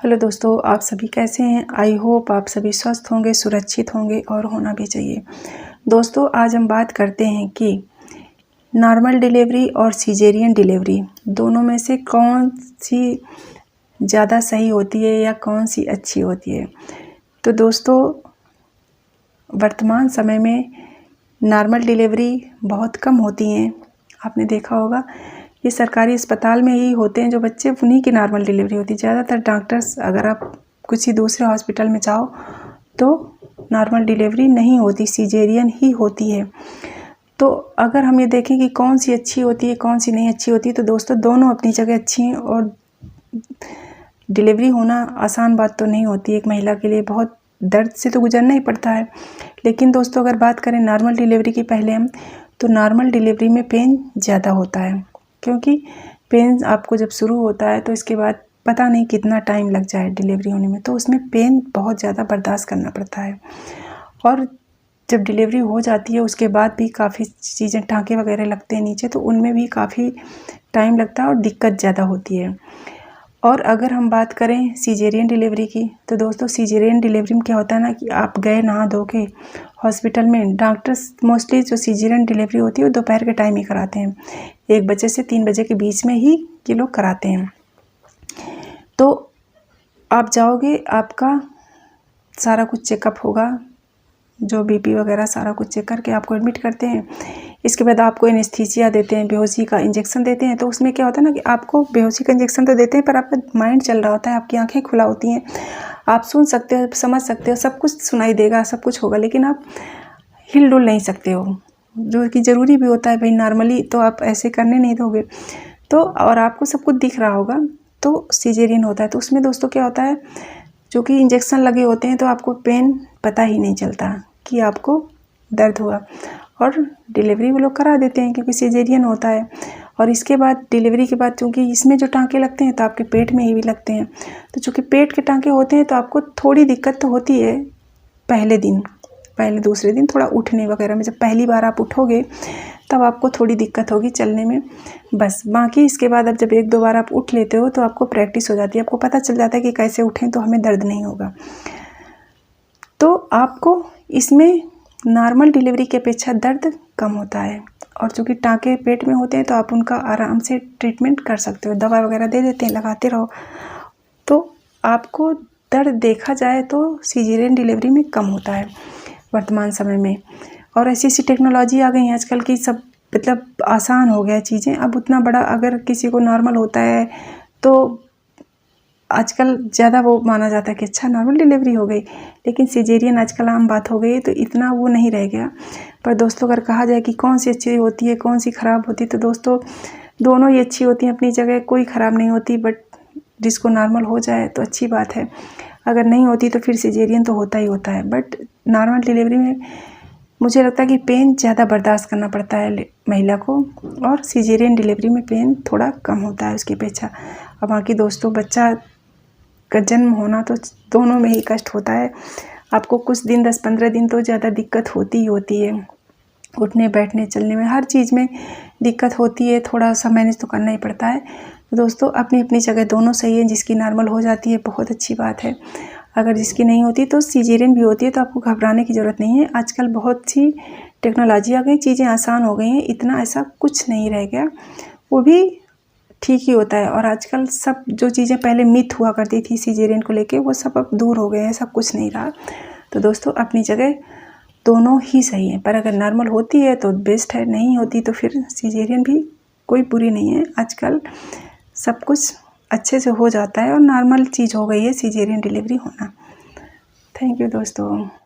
Hello दोस्तों, आप सभी कैसे हैं। आई होप आप सभी स्वस्थ होंगे, सुरक्षित होंगे और होना भी चाहिए। दोस्तों, आज हम बात करते हैं कि नॉर्मल डिलीवरी और सिजेरियन डिलीवरी दोनों में से कौन सी ज़्यादा सही होती है या कौन सी अच्छी होती है। तो दोस्तों, वर्तमान समय में नॉर्मल डिलीवरी बहुत कम होती हैं। आपने देखा होगा ये सरकारी अस्पताल में ही होते हैं जो बच्चे, उन्हीं की नॉर्मल डिलीवरी होती है। ज़्यादातर डॉक्टर्स, अगर आप किसी दूसरे हॉस्पिटल में जाओ तो नॉर्मल डिलीवरी नहीं होती, सिजेरियन ही होती है। तो अगर हम ये देखें कि कौन सी अच्छी होती है, कौन सी नहीं अच्छी होती है, तो दोस्तों दोनों अपनी जगह अच्छी हैं। और डिलीवरी होना आसान बात तो नहीं होती, एक महिला के लिए बहुत दर्द से तो गुजरना ही पड़ता है। लेकिन दोस्तों, अगर बात करें नॉर्मल डिलीवरी की पहले हम, तो नॉर्मल डिलीवरी में पेन ज़्यादा होता है, क्योंकि पेन आपको जब शुरू होता है तो इसके बाद पता नहीं कितना टाइम लग जाए डिलीवरी होने में, तो उसमें पेन बहुत ज़्यादा बर्दाश्त करना पड़ता है। और जब डिलीवरी हो जाती है उसके बाद भी काफ़ी चीज़ें, टाँके वगैरह लगते हैं नीचे, तो उनमें भी काफ़ी टाइम लगता है और दिक्कत ज़्यादा होती है। और अगर हम बात करें सिजेरियन डिलीवरी की, तो दोस्तों सिजेरियन डिलीवरी में क्या होता है ना कि आप गए नहा धो के हॉस्पिटल में, डॉक्टर्स मोस्टली जो सिजेरियन डिलीवरी होती है वो दोपहर के टाइम ही कराते हैं। 1 बजे से 3 बजे के बीच में ही ये लोग कराते हैं। तो आप जाओगे, आपका सारा कुछ चेकअप होगा, जो बीपी वगैरह सारा कुछ चेक करके आपको एडमिट करते हैं। इसके बाद आपको एनेस्थीसिया देते हैं, बेहोशी का इंजेक्शन देते हैं। तो उसमें क्या होता है ना कि आपको बेहोशी का इंजेक्शन तो देते हैं, पर आपका माइंड चल रहा होता है, आपकी आंखें खुला होती हैं, आप सुन सकते हो, समझ सकते हो, सब कुछ सुनाई देगा, सब कुछ होगा, लेकिन आप हिल डुल नहीं सकते हो, जो कि ज़रूरी भी होता है भाई। नॉर्मली तो आप ऐसे करने नहीं दोगे, तो और आपको सब कुछ दिख रहा होगा, तो सिजेरियन होता है। तो उसमें दोस्तों क्या होता है, जो कि इंजेक्शन लगे होते हैं, तो आपको पेन पता ही नहीं चलता कि आपको दर्द हुआ, और डिलीवरी वो लोग करा देते हैं क्योंकि सिजेरियन होता है। और इसके बाद डिलीवरी के बाद, चूँकि इसमें जो टाँके लगते हैं तो आपके पेट में ही भी लगते हैं, तो चूँकि पेट के टाँके होते हैं तो आपको थोड़ी दिक्कत तो होती है पहले दिन, पहले दूसरे दिन थोड़ा उठने वगैरह में। जब पहली बार आप उठोगे तब आपको थोड़ी दिक्कत होगी चलने में, बस। बाकी इसके बाद अब जब 1-2 बार आप उठ लेते हो तो आपको प्रैक्टिस हो जाती है, आपको पता चल जाता है कि कैसे उठें तो हमें दर्द नहीं होगा। तो आपको इसमें नॉर्मल डिलीवरी की अपेक्षा दर्द कम होता है। और चूँकि टाँके पेट में होते हैं तो आप उनका आराम से ट्रीटमेंट कर सकते हो, दवा वगैरह दे देते हैं, लगाते रहो, तो आपको दर्द देखा जाए तो सिजेरियन डिलीवरी में कम होता है वर्तमान समय में। और ऐसी टेक्नोलॉजी आ गई है आजकल की, सब मतलब आसान हो गया चीज़ें। अब उतना बड़ा अगर किसी को नॉर्मल होता है तो आजकल ज़्यादा वो माना जाता है कि अच्छा नॉर्मल डिलीवरी हो गई, लेकिन सिजेरियन आजकल आम बात हो गई है, तो इतना वो नहीं रह गया। पर दोस्तों, अगर कहा जाए कि कौन सी अच्छी होती है, कौन सी ख़राब होती है, तो दोस्तों दोनों ही अच्छी होती हैं अपनी जगह, कोई ख़राब नहीं होती। बट जिसको नॉर्मल हो जाए तो अच्छी बात है, अगर नहीं होती तो फिर सिजेरियन तो होता ही होता है। बट नॉर्मल डिलीवरी में मुझे लगता है कि पेन ज़्यादा बर्दाश्त करना पड़ता है महिला को, और सिजेरियन डिलीवरी में पेन थोड़ा कम होता है उसकी अपेक्षा। अब बाकी दोस्तों, बच्चा का जन्म होना तो दोनों में ही कष्ट होता है। आपको कुछ दिन, 10-15 दिन तो ज़्यादा दिक्कत होती ही होती है, उठने बैठने चलने में, हर चीज़ में दिक्कत होती है, थोड़ा सा मैनेज तो करना ही पड़ता है। तो दोस्तों, अपनी अपनी जगह दोनों सही है। जिसकी नॉर्मल हो जाती है बहुत अच्छी बात है, अगर जिसकी नहीं होती तो सिजेरियन भी होती है, तो आपको घबराने की ज़रूरत नहीं है। आजकल बहुत सी टेक्नोलॉजी आ गई, चीज़ें आसान हो गई हैं, इतना ऐसा कुछ नहीं रह गया, वो भी ठीक ही होता है। और आजकल सब जो चीज़ें पहले मिथ हुआ करती थी सिजेरियन को लेके, वो सब अब दूर हो गए हैं, सब कुछ नहीं रहा। तो दोस्तों, अपनी जगह दोनों ही सही हैं, पर अगर नॉर्मल होती है तो बेस्ट है, नहीं होती तो फिर सिजेरियन भी कोई बुरी नहीं है। आजकल सब कुछ अच्छे से हो जाता है और नॉर्मल चीज़ हो गई है सिजेरियन डिलीवरी होना। थैंक यू दोस्तों।